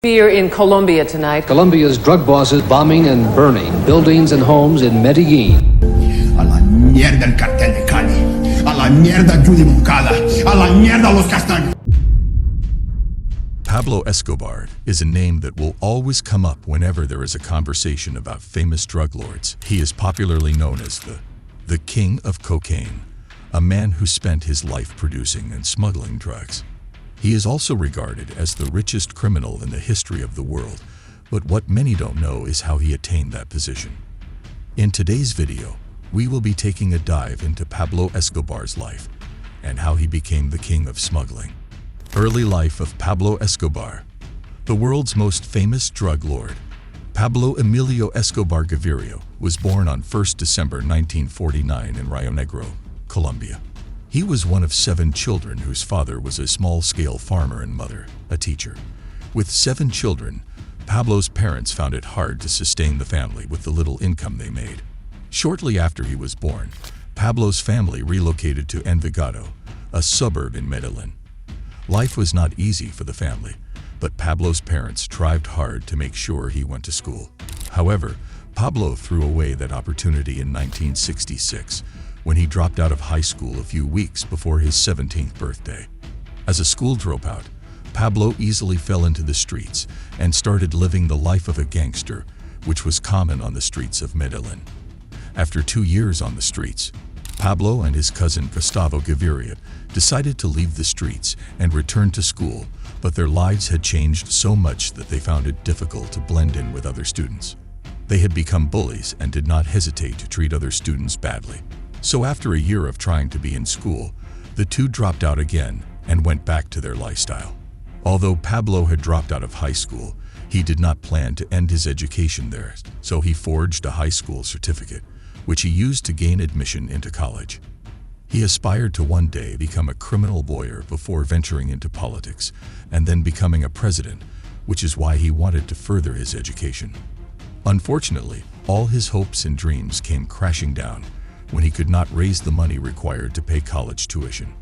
Fear in Colombia tonight. Colombia's drug bosses bombing and burning buildings and homes in Medellin. A la mierda el cartel de Cali. A la mierda Judy Moncada. A la mierda los Castaños. Pablo Escobar is a name that will always come up whenever there is a conversation about famous drug lords. He is popularly known as the king of cocaine, a man who spent his life producing and smuggling drugs. He is also regarded as the richest criminal in the history of the world, but what many don't know is how he attained that position. In today's video, we will be taking a dive into Pablo Escobar's life and how he became the king of smuggling. Early life of Pablo Escobar. The world's most famous drug lord, Pablo Emilio Escobar Gaviria, was born on 1 December 1949 in Rio Negro, Colombia. He was one of 7 children whose father was a small-scale farmer and mother, a teacher. With 7 children, Pablo's parents found it hard to sustain the family with the little income they made. Shortly after he was born, Pablo's family relocated to Envigado, a suburb in Medellin. Life was not easy for the family, but Pablo's parents tried hard to make sure he went to school. However, Pablo threw away that opportunity in 1966, when he dropped out of high school a few weeks before his 17th birthday. As a school dropout, Pablo easily fell into the streets and started living the life of a gangster, which was common on the streets of Medellin. After 2 years on the streets, Pablo and his cousin Gustavo Gaviria decided to leave the streets and return to school, but their lives had changed so much that they found it difficult to blend in with other students. They had become bullies and did not hesitate to treat other students badly. So after a year of trying to be in school, the two dropped out again and went back to their lifestyle. Although Pablo had dropped out of high school, he did not plan to end his education there, so he forged a high school certificate, which he used to gain admission into college. He aspired to one day become a criminal lawyer before venturing into politics and then becoming a president, which is why he wanted to further his education. Unfortunately, all his hopes and dreams came crashing down when he could not raise the money required to pay college tuition.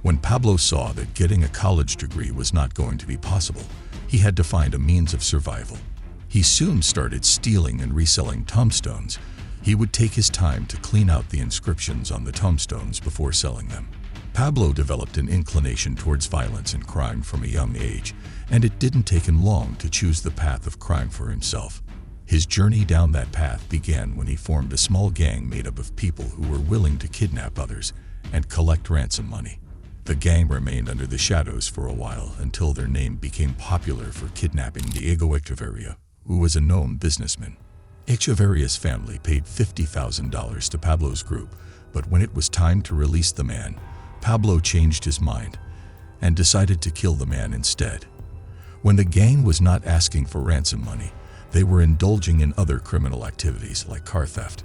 When Pablo saw that getting a college degree was not going to be possible, he had to find a means of survival. He soon started stealing and reselling tombstones. He would take his time to clean out the inscriptions on the tombstones before selling them. Pablo developed an inclination towards violence and crime from a young age, and it didn't take him long to choose the path of crime for himself. His journey down that path began when he formed a small gang made up of people who were willing to kidnap others and collect ransom money. The gang remained under the shadows for a while until their name became popular for kidnapping Diego Echeverria, who was a known businessman. Echeverria's family paid $50,000 to Pablo's group, but when it was time to release the man, Pablo changed his mind and decided to kill the man instead. When the gang was not asking for ransom money, they were indulging in other criminal activities like car theft.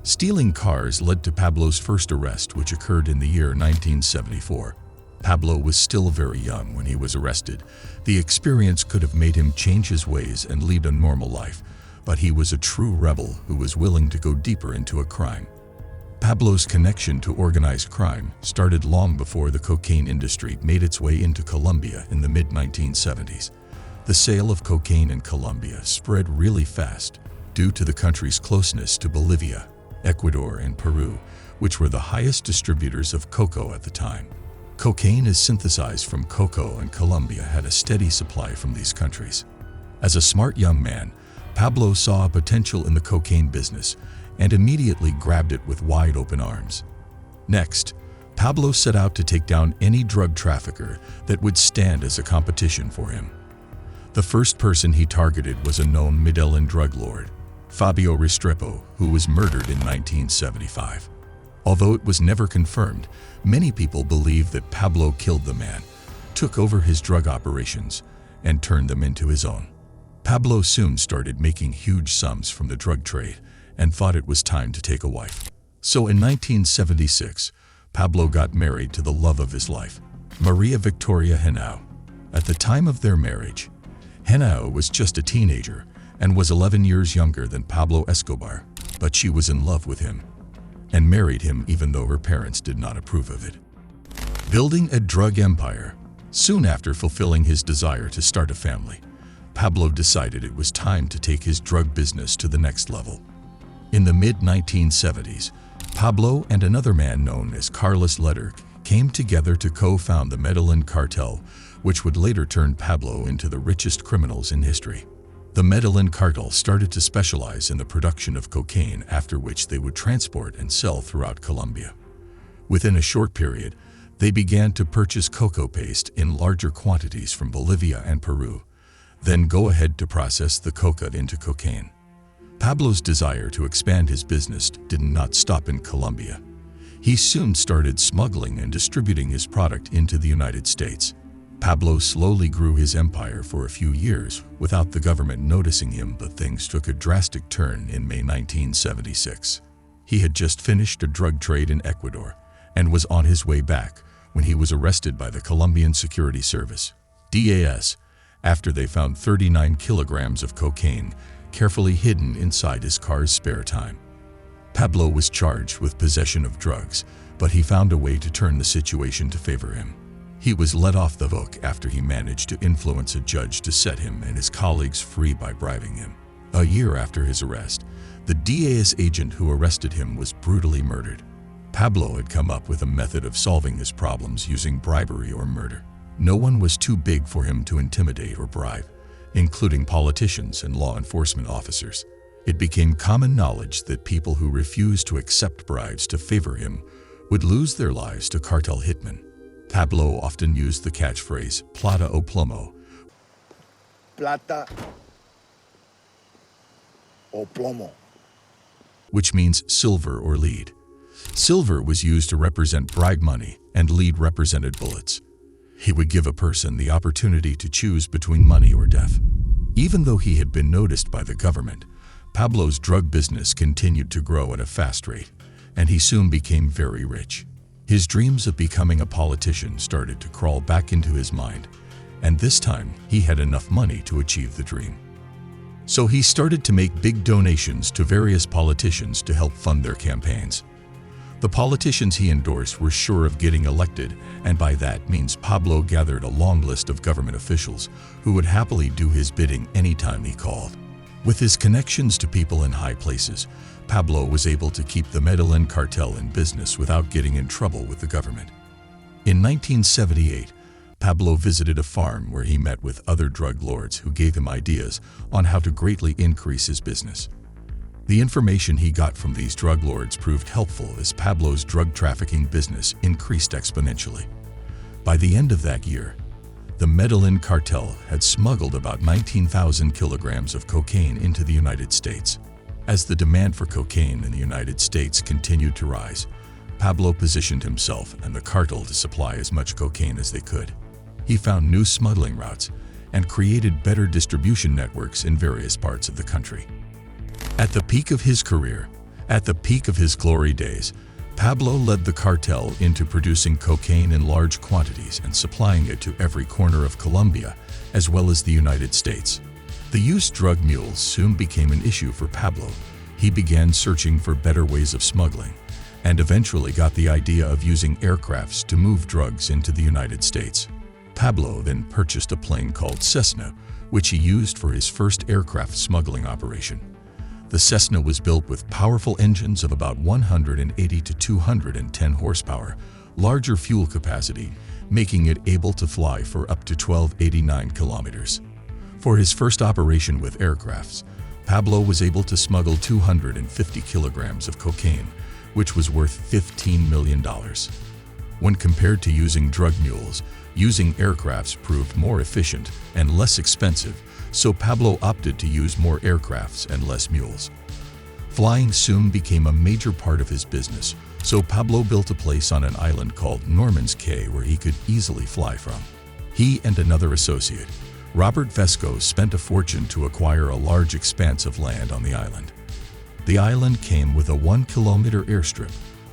Stealing cars led to Pablo's first arrest, which occurred in the year 1974. Pablo was still very young when he was arrested. The experience could have made him change his ways and lead a normal life, but he was a true rebel who was willing to go deeper into a crime. Pablo's connection to organized crime started long before the cocaine industry made its way into Colombia in the mid-1970s. The sale of cocaine in Colombia spread really fast due to the country's closeness to Bolivia, Ecuador, and Peru, which were the highest distributors of cocoa at the time. Cocaine is synthesized from cocoa, and Colombia had a steady supply from these countries. As a smart young man, Pablo saw a potential in the cocaine business and immediately grabbed it with wide open arms. Next, Pablo set out to take down any drug trafficker that would stand as a competition for him. The first person he targeted was a known Medellin drug lord, Fabio Restrepo, who was murdered in 1975. Although it was never confirmed, many people believe that Pablo killed the man, took over his drug operations, and turned them into his own. Pablo soon started making huge sums from the drug trade and thought it was time to take a wife. So in 1976, Pablo got married to the love of his life, Maria Victoria Henao. At the time of their marriage, Henao was just a teenager and was 11 years younger than Pablo Escobar, but she was in love with him and married him even though her parents did not approve of it. Building a drug empire. Soon after fulfilling his desire to start a family, Pablo decided it was time to take his drug business to the next level. In the mid-1970s, Pablo and another man known as Carlos Leder came together to co-found the Medellin cartel, which would later turn Pablo into the richest criminals in history. The Medellin cartel started to specialize in the production of cocaine, after which they would transport and sell throughout Colombia. Within a short period, they began to purchase cocoa paste in larger quantities from Bolivia and Peru, then go ahead to process the coca into cocaine. Pablo's desire to expand his business did not stop in Colombia. He soon started smuggling and distributing his product into the United States. Pablo slowly grew his empire for a few years without the government noticing him, but things took a drastic turn in May 1976. He had just finished a drug trade in Ecuador and was on his way back when he was arrested by the Colombian Security Service, DAS, after they found 39 kilograms of cocaine carefully hidden inside his car's spare tire. Pablo was charged with possession of drugs, but he found a way to turn the situation to favor him. He was let off the hook after he managed to influence a judge to set him and his colleagues free by bribing him. A year after his arrest, the DAS agent who arrested him was brutally murdered. Pablo had come up with a method of solving his problems using bribery or murder. No one was too big for him to intimidate or bribe, including politicians and law enforcement officers. It became common knowledge that people who refused to accept bribes to favor him would lose their lives to cartel hitmen. Pablo often used the catchphrase plata o plomo, Plata o plomo, which means silver or lead. Silver was used to represent bribe money and lead represented bullets. He would give a person the opportunity to choose between money or death. Even though he had been noticed by the government, Pablo's drug business continued to grow at a fast rate, and he soon became very rich. His dreams of becoming a politician started to crawl back into his mind, and this time he had enough money to achieve the dream. So he started to make big donations to various politicians to help fund their campaigns. The politicians he endorsed were sure of getting elected, and by that means Pablo gathered a long list of government officials who would happily do his bidding anytime he called. With his connections to people in high places, Pablo was able to keep the Medellin cartel in business without getting in trouble with the government. In 1978, Pablo visited a farm where he met with other drug lords who gave him ideas on how to greatly increase his business. The information he got from these drug lords proved helpful as Pablo's drug trafficking business increased exponentially. By the end of that year, the Medellin cartel had smuggled about 19,000 kilograms of cocaine into the United States. As the demand for cocaine in the United States continued to rise, Pablo positioned himself and the cartel to supply as much cocaine as they could. He found new smuggling routes and created better distribution networks in various parts of the country. At the peak of his career, at the peak of his glory days, Pablo led the cartel into producing cocaine in large quantities and supplying it to every corner of Colombia, as well as the United States. The used drug mules soon became an issue for Pablo. He began searching for better ways of smuggling, and eventually got the idea of using aircrafts to move drugs into the United States. Pablo then purchased a plane called Cessna, which he used for his first aircraft smuggling operation. The Cessna was built with powerful engines of about 180 to 210 horsepower, larger fuel capacity, making it able to fly for up to 1,289 kilometers. For his first operation with aircrafts, Pablo was able to smuggle 250 kilograms of cocaine, which was worth $15 million. When compared to using drug mules, using aircrafts proved more efficient and less expensive, so Pablo opted to use more aircrafts and less mules. Flying soon became a major part of his business, so Pablo built a place on an island called Norman's Cay where he could easily fly from. He and another associate, Robert Vesco, spent a fortune to acquire a large expanse of land on the island. The island came with a 1-kilometer airstrip,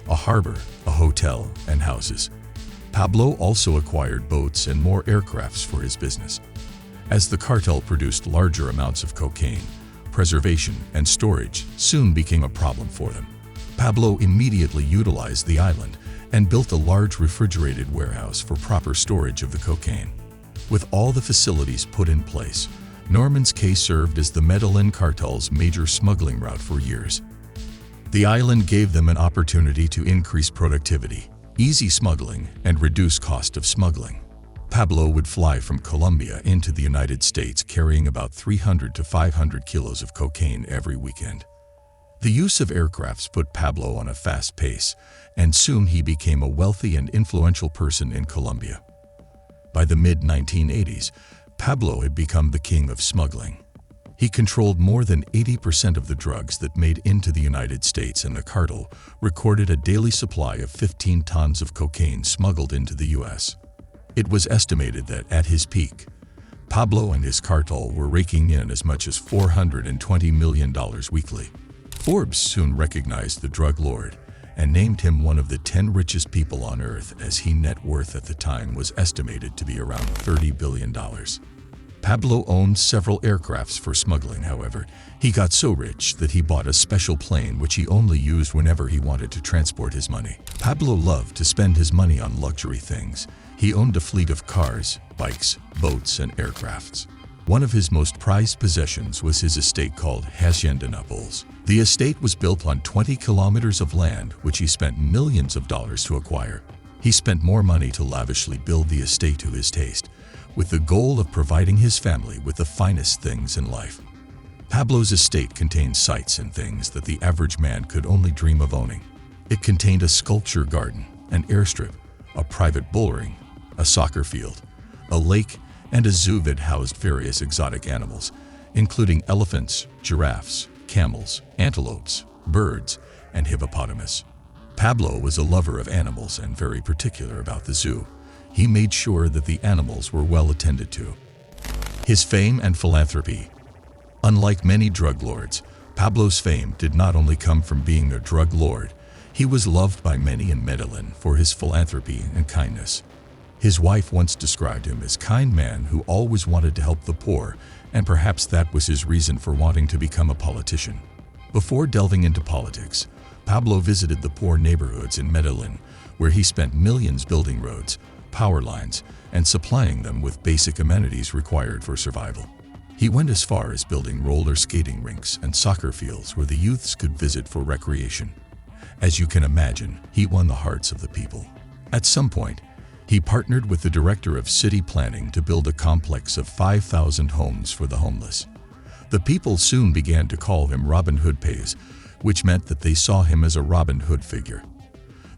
a harbor, a hotel, and houses. Pablo also acquired boats and more aircrafts for his business. As the cartel produced larger amounts of cocaine, preservation and storage soon became a problem for them. Pablo immediately utilized the island and built a large refrigerated warehouse for proper storage of the cocaine. With all the facilities put in place, Norman's Cay served as the Medellin cartel's major smuggling route for years. The island gave them an opportunity to increase productivity, easy smuggling, and reduce cost of smuggling. Pablo would fly from Colombia into the United States carrying about 300 to 500 kilos of cocaine every weekend. The use of aircrafts put Pablo on a fast pace, and soon he became a wealthy and influential person in Colombia. By the mid-1980s, Pablo had become the king of smuggling. He controlled more than 80% of the drugs that made into the United States, and the cartel recorded a daily supply of 15 tons of cocaine smuggled into the U.S. It was estimated that at his peak, Pablo and his cartel were raking in as much as $420 million weekly. Forbes soon recognized the drug lord and named him one of the 10 richest people on earth, as his net worth at the time was estimated to be around $30 billion. Pablo owned several aircrafts for smuggling. However, he got so rich that he bought a special plane which he only used whenever he wanted to transport his money. Pablo loved to spend his money on luxury things. He owned a fleet of cars, bikes, boats, and aircrafts. One of his most prized possessions was his estate called Hacienda Naples. The estate was built on 20 kilometers of land, which he spent millions of dollars to acquire. He spent more money to lavishly build the estate to his taste, with the goal of providing his family with the finest things in life. Pablo's estate contained sights and things that the average man could only dream of owning. It contained a sculpture garden, an airstrip, a private bull ring, a soccer field, a lake, and a zoo that housed various exotic animals, including elephants, giraffes, camels, antelopes, birds, and hippopotamus. Pablo was a lover of animals and very particular about the zoo. He made sure that the animals were well attended to. His fame and philanthropy. Unlike many drug lords, Pablo's fame did not only come from being a drug lord. He was loved by many in Medellin for his philanthropy and kindness. His wife once described him as a kind man who always wanted to help the poor, and perhaps that was his reason for wanting to become a politician. Before delving into politics, Pablo visited the poor neighborhoods in Medellin, where he spent millions building roads, power lines, and supplying them with basic amenities required for survival. He went as far as building roller skating rinks and soccer fields where the youths could visit for recreation. As you can imagine, he won the hearts of the people. At some point, he partnered with the director of city planning to build a complex of 5,000 homes for the homeless. The people soon began to call him Robin Hood Pays, which meant that they saw him as a Robin Hood figure.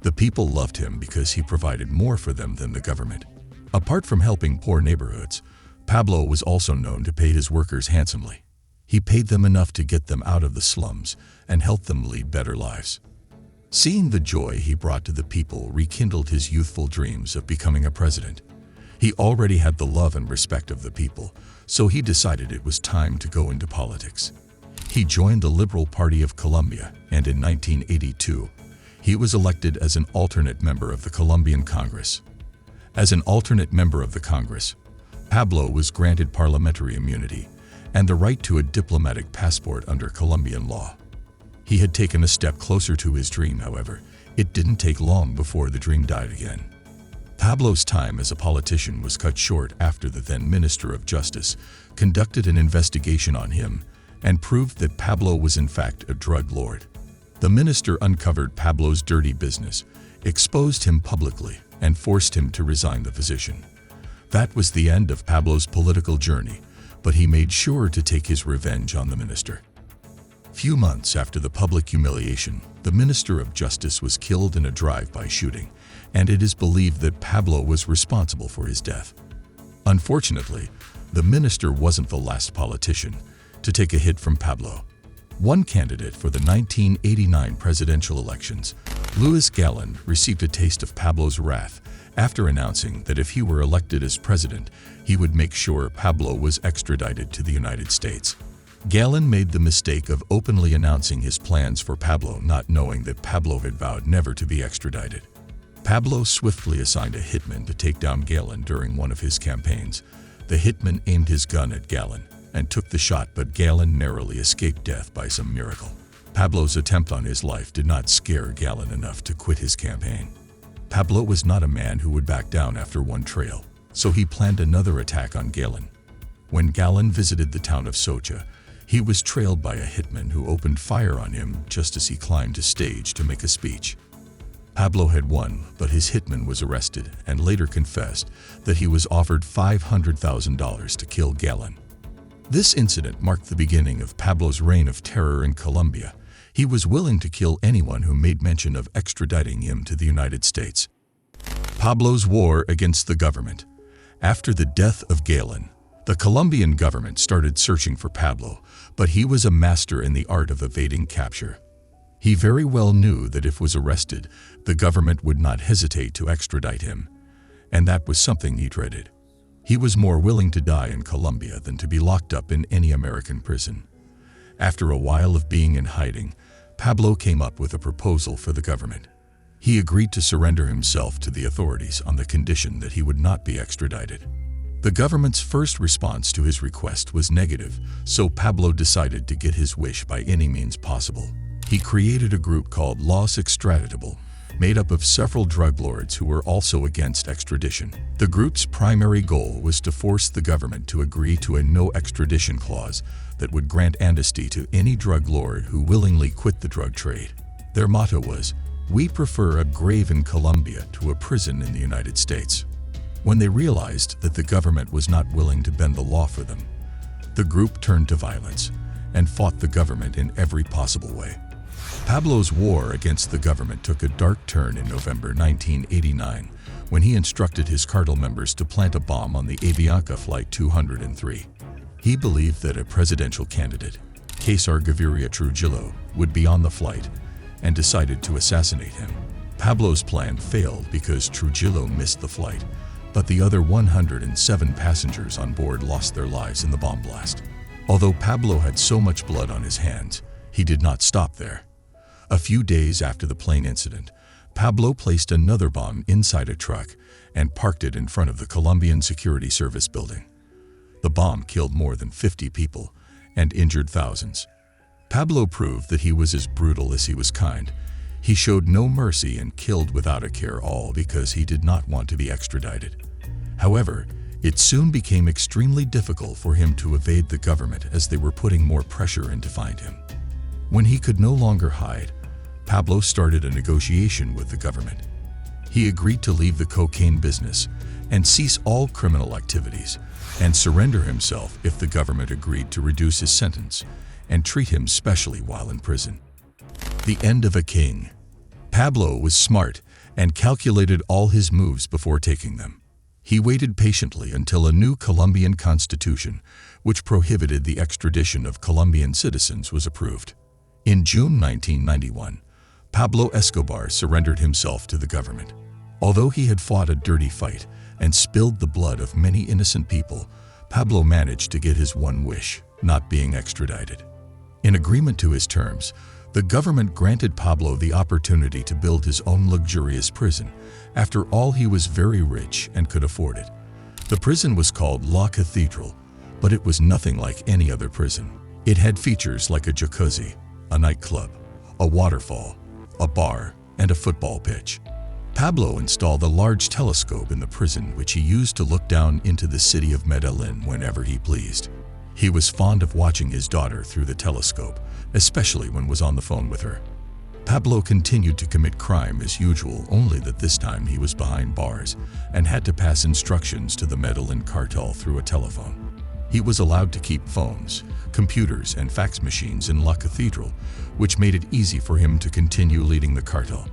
The people loved him because he provided more for them than the government. Apart from helping poor neighborhoods, Pablo was also known to pay his workers handsomely. He paid them enough to get them out of the slums and help them lead better lives. Seeing the joy he brought to the people rekindled his youthful dreams of becoming a president. He already had the love and respect of the people, so he decided it was time to go into politics. He joined the Liberal Party of Colombia, and in 1982, he was elected as an alternate member of the Colombian Congress. As an alternate member of the Congress, Pablo was granted parliamentary immunity and the right to a diplomatic passport under Colombian law. He had taken a step closer to his dream, however. It didn't take long before the dream died again. Pablo's time as a politician was cut short after the then Minister of Justice conducted an investigation on him and proved that Pablo was in fact a drug lord. The minister uncovered Pablo's dirty business, exposed him publicly, and forced him to resign the position. That was the end of Pablo's political journey, but he made sure to take his revenge on the minister. Few months after the public humiliation, the Minister of Justice was killed in a drive-by shooting, and it is believed that Pablo was responsible for his death. Unfortunately, the minister wasn't the last politician to take a hit from Pablo. One candidate for the 1989 presidential elections, Louis Galland, received a taste of Pablo's wrath after announcing that if he were elected as president, he would make sure Pablo was extradited to the United States. Galland made the mistake of openly announcing his plans for Pablo, not knowing that Pablo had vowed never to be extradited. Pablo swiftly assigned a hitman to take down Galland during one of his campaigns. The hitman aimed his gun at Galland and took the shot, but Galland narrowly escaped death by some miracle. Pablo's attempt on his life did not scare Galland enough to quit his campaign. Pablo was not a man who would back down after one trail, so he planned another attack on Galland. When Galen visited the town of Socha, he was trailed by a hitman who opened fire on him just as he climbed a stage to make a speech. Pablo had won, but his hitman was arrested and later confessed that he was offered $500,000 to kill Galen. This incident marked the beginning of Pablo's reign of terror in Colombia. He was willing to kill anyone who made mention of extraditing him to the United States. Pablo's war against the government. After the death of Galen, the Colombian government started searching for Pablo, but he was a master in the art of evading capture. He very well knew that if was arrested, the government would not hesitate to extradite him, and that was something he dreaded. He was more willing to die in Colombia than to be locked up in any American prison. After a while of being in hiding, Pablo came up with a proposal for the government. He agreed to surrender himself to the authorities on the condition that he would not be extradited. The government's first response to his request was negative, so Pablo decided to get his wish by any means possible. He created a group called Los Extraditables, made up of several drug lords who were also against extradition. The group's primary goal was to force the government to agree to a no extradition clause that would grant amnesty to any drug lord who willingly quit the drug trade. Their motto was, "We prefer a grave in Colombia to a prison in the United States." When they realized that the government was not willing to bend the law for them, the group turned to violence and fought the government in every possible way. Pablo's war against the government took a dark turn in November 1989 when he instructed his cartel members to plant a bomb on the Avianca Flight 203. He believed that a presidential candidate, Cesar Gaviria Trujillo, would be on the flight and decided to assassinate him. Pablo's plan failed because Trujillo missed the flight, but the other 107 passengers on board lost their lives in the bomb blast. Although Pablo had so much blood on his hands, he did not stop there. A few days after the plane incident, Pablo placed another bomb inside a truck and parked it in front of the Colombian Security Service building. The bomb killed more than 50 people and injured thousands. Pablo proved that he was as brutal as he was kind. He showed no mercy and killed without a care, all because he did not want to be extradited. However, it soon became extremely difficult for him to evade the government as they were putting more pressure in to find him. When he could no longer hide, Pablo started a negotiation with the government. He agreed to leave the cocaine business and cease all criminal activities and surrender himself if the government agreed to reduce his sentence and treat him specially while in prison. The end of a king. Pablo was smart and calculated all his moves before taking them. He waited patiently until a new Colombian constitution, which prohibited the extradition of Colombian citizens, was approved. In June 1991, Pablo Escobar surrendered himself to the government. Although he had fought a dirty fight and spilled the blood of many innocent people, Pablo managed to get his one wish, not being extradited. In agreement to his terms, the government granted Pablo the opportunity to build his own luxurious prison. After all, he was very rich and could afford it. The prison was called La Cathedral, but it was nothing like any other prison. It had features like a jacuzzi, a nightclub, a waterfall, a bar, and a football pitch. Pablo installed a large telescope in the prison which he used to look down into the city of Medellin whenever he pleased. He was fond of watching his daughter through the telescope, especially when was on the phone with her. Pablo continued to commit crime as usual, only that this time he was behind bars and had to pass instructions to the Medellin cartel through a telephone. He was allowed to keep phones, computers, and fax machines in La Cathedral, which made it easy for him to continue leading the cartel.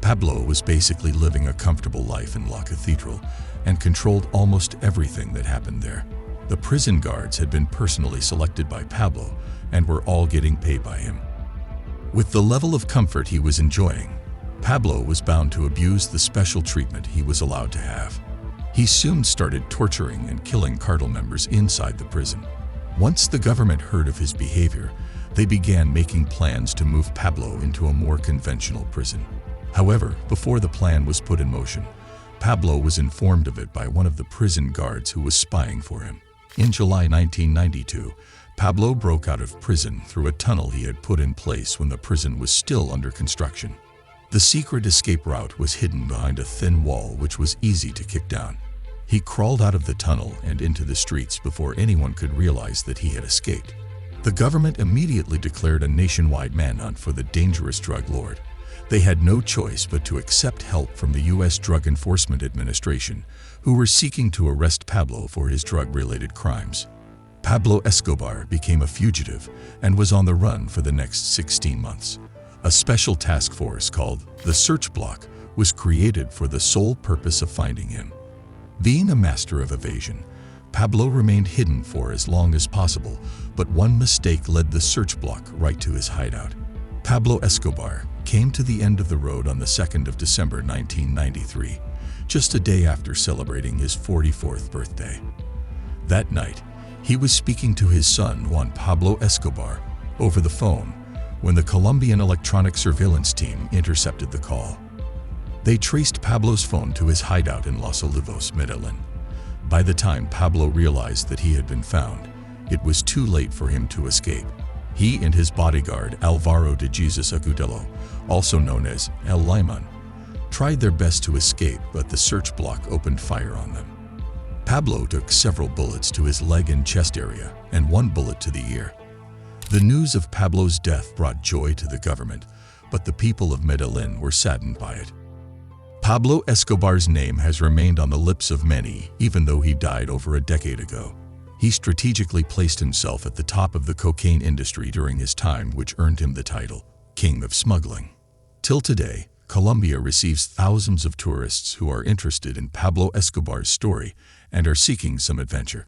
Pablo was basically living a comfortable life in La Cathedral and controlled almost everything that happened there. The prison guards had been personally selected by Pablo and were all getting paid by him. With the level of comfort he was enjoying, Pablo was bound to abuse the special treatment he was allowed to have. He soon started torturing and killing cartel members inside the prison. Once the government heard of his behavior, they began making plans to move Pablo into a more conventional prison. However, before the plan was put in motion, Pablo was informed of it by one of the prison guards who was spying for him. In July 1992, Pablo broke out of prison through a tunnel he had put in place when the prison was still under construction. The secret escape route was hidden behind a thin wall which was easy to kick down. He crawled out of the tunnel and into the streets before anyone could realize that he had escaped. The government immediately declared a nationwide manhunt for the dangerous drug lord. They had no choice but to accept help from the U.S. Drug Enforcement Administration, who were seeking to arrest Pablo for his drug-related crimes. Pablo Escobar became a fugitive and was on the run for the next 16 months. A special task force called the Search Block was created for the sole purpose of finding him. Being a master of evasion, Pablo remained hidden for as long as possible, but one mistake led the search block right to his hideout. Pablo Escobar came to the end of the road on the 2nd of December 1993, just a day after celebrating his 44th birthday. That night, he was speaking to his son, Juan Pablo Escobar, over the phone when the Colombian electronic surveillance team intercepted the call. They traced Pablo's phone to his hideout in Los Olivos, Medellin. By the time Pablo realized that he had been found, it was too late for him to escape. He and his bodyguard, Alvaro de Jesus Agudelo, also known as El Limon, tried their best to escape, but the search block opened fire on them. Pablo took several bullets to his leg and chest area and one bullet to the ear. The news of Pablo's death brought joy to the government, but the people of Medellin were saddened by it. Pablo Escobar's name has remained on the lips of many, even though he died over a decade ago. He strategically placed himself at the top of the cocaine industry during his time, which earned him the title, King of Smuggling. Till today, Colombia receives thousands of tourists who are interested in Pablo Escobar's story and are seeking some adventure.